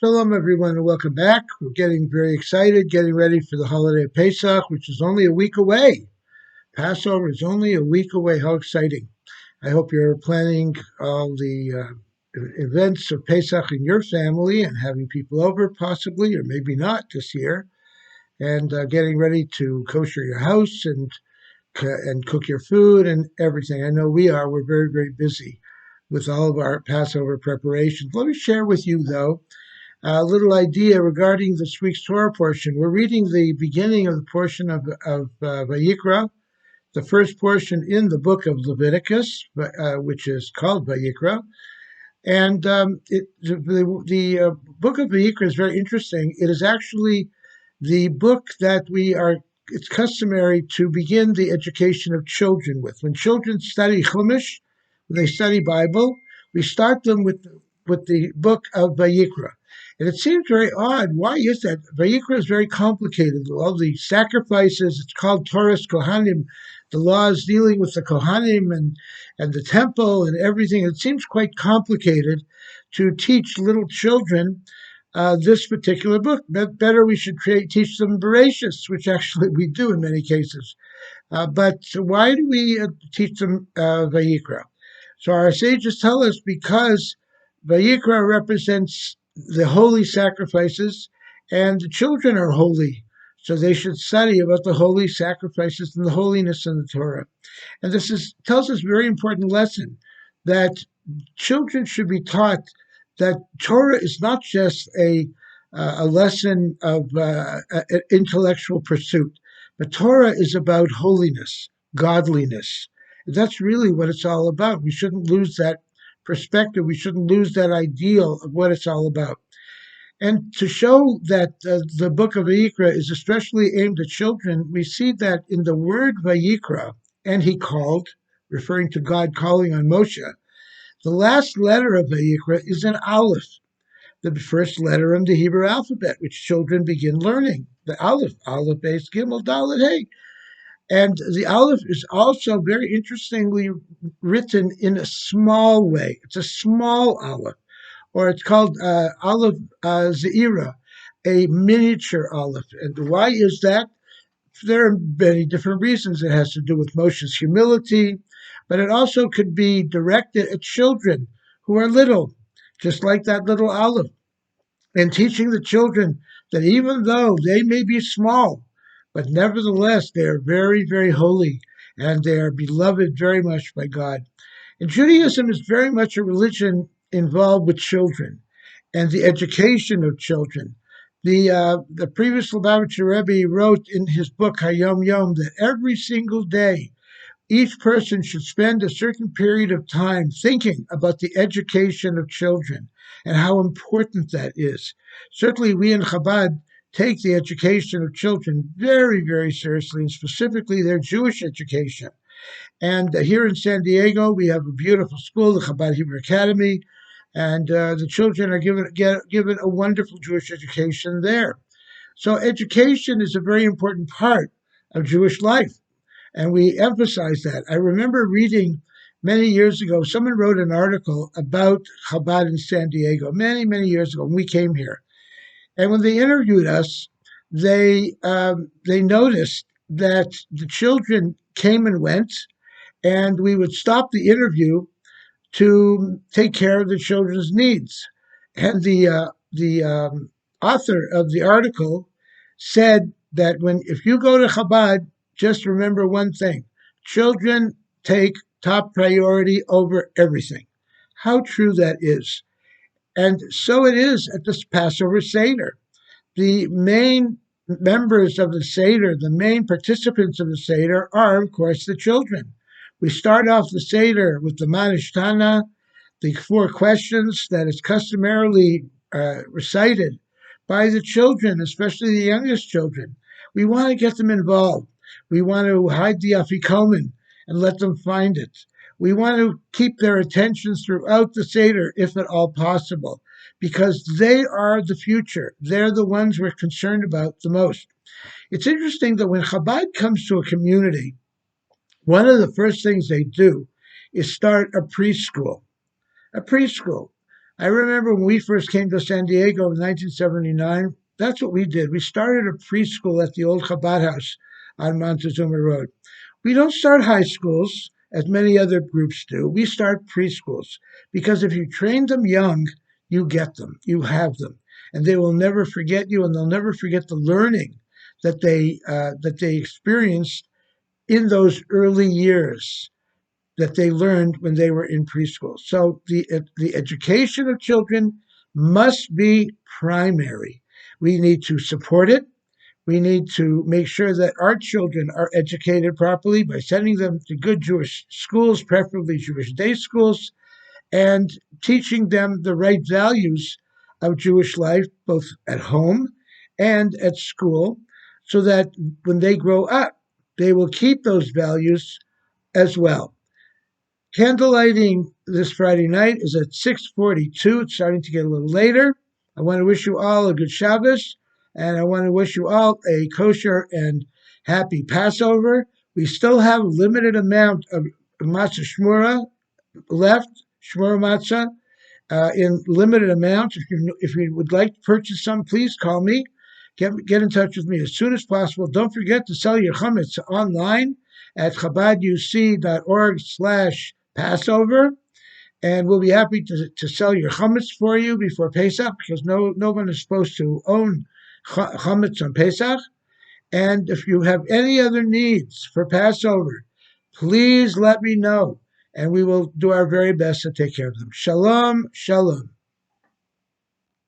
Shalom, everyone, and welcome back. We're getting very excited, getting ready for the holiday of Pesach, which is only a week away. Passover is only a week away. How exciting. I hope you're planning all the events of Pesach in your family and having people over, possibly, or maybe not this year, and getting ready to kosher your house and cook your food and everything. I know we are. We're very, very busy with all of our Passover preparations. Let me share with you, though, a little idea regarding this week's Torah portion. We're reading the beginning of the portion of Vayikra, the first portion in the book of Leviticus, which is called Vayikra. And the book of Vayikra is very interesting. It is actually the book that it's customary to begin the education of children with. When children study Chumash, when they study Bible, we start them with the book of Vayikra. And it seems very odd. Why is that? Vayikra is very complicated. All the sacrifices, it's called Torah's Kohanim, the laws dealing with the Kohanim and the temple and everything. It seems quite complicated to teach little children this particular book. Better we should teach them Bereshis, which actually we do in many cases. But why do we teach them Vayikra? So our sages tell us because Vayikra represents the holy sacrifices, and the children are holy. So they should study about the holy sacrifices and the holiness in the Torah. And this tells us a very important lesson that children should be taught that Torah is not just a lesson of intellectual pursuit, but Torah is about holiness, godliness. That's really what it's all about. We shouldn't lose that perspective. We shouldn't lose that ideal of what it's all about. And to show that the book of Vayikra is especially aimed at children, we see that in the word Vayikra, and he called, referring to God calling on Moshe, the last letter of Vayikra is an Aleph, the first letter in the Hebrew alphabet, which children begin learning. The Aleph, Aleph, Beis, Gimel, Dalet, Hey. And the Aleph is also very interestingly written in a small way. It's a small Aleph, or it's called Aleph Zeira, a miniature Aleph. And why is that? There are many different reasons. It has to do with Moshe's humility, but it also could be directed at children who are little, just like that little Aleph, and teaching the children that even though they may be small, but nevertheless they are very, very holy, and they are beloved very much by God. And Judaism is very much a religion involved with children and the education of children. The previous Lubavitcher Rebbe wrote in his book Hayom Yom that every single day each person should spend a certain period of time thinking about the education of children and how important that is. Certainly we in Chabad take the education of children very, very seriously, and specifically their Jewish education. And here in San Diego, we have a beautiful school, the Chabad Hebrew Academy, and the children are given a wonderful Jewish education there. So education is a very important part of Jewish life, and we emphasize that. I remember reading many years ago, someone wrote an article about Chabad in San Diego many, many years ago when we came here. And when they interviewed us, they noticed that the children came and went, and we would stop the interview to take care of the children's needs. And the author of the article said that if you go to Chabad, just remember one thing: children take top priority over everything. How true that is. And so it is at this Passover Seder. The main members of the Seder, the main participants of the Seder are, of course, the children. We start off the Seder with the Manishtana, the 4 questions that is customarily recited by the children, especially the youngest children. We want to get them involved. We want to hide the afikomen and let them find it. We want to keep their attention throughout the Seder, if at all possible, because they are the future. They're the ones we're concerned about the most. It's interesting that when Chabad comes to a community, one of the first things they do is start a preschool. A preschool. I remember when we first came to San Diego in 1979, that's what we did. We started a preschool at the old Chabad house on Montezuma Road. We don't start high schools as many other groups do. We start preschools because if you train them young, you get them, you have them, and they will never forget you, and they'll never forget the learning that they experienced in those early years that they learned when they were in preschool. So the education of children must be primary. We need to support it. We need to make sure that our children are educated properly by sending them to good Jewish schools, preferably Jewish day schools, and teaching them the right values of Jewish life, both at home and at school, so that when they grow up, they will keep those values as well. Candlelighting this Friday night is at 6:42. It's starting to get a little later. I want to wish you all a good Shabbos, and I want to wish you all a kosher and happy Passover. We still have a limited amount of matzah shmura left, shmura matzah, in limited amounts. If you would like to purchase some, please call me. Get in touch with me as soon as possible. Don't forget to sell your chametz online at chabaduc.org/Passover, and we'll be happy to sell your chametz for you before Pesach, because no one is supposed to own chametz on Pesach. And if you have any other needs for Passover, please let me know, and we will do our very best to take care of them. Shalom, shalom.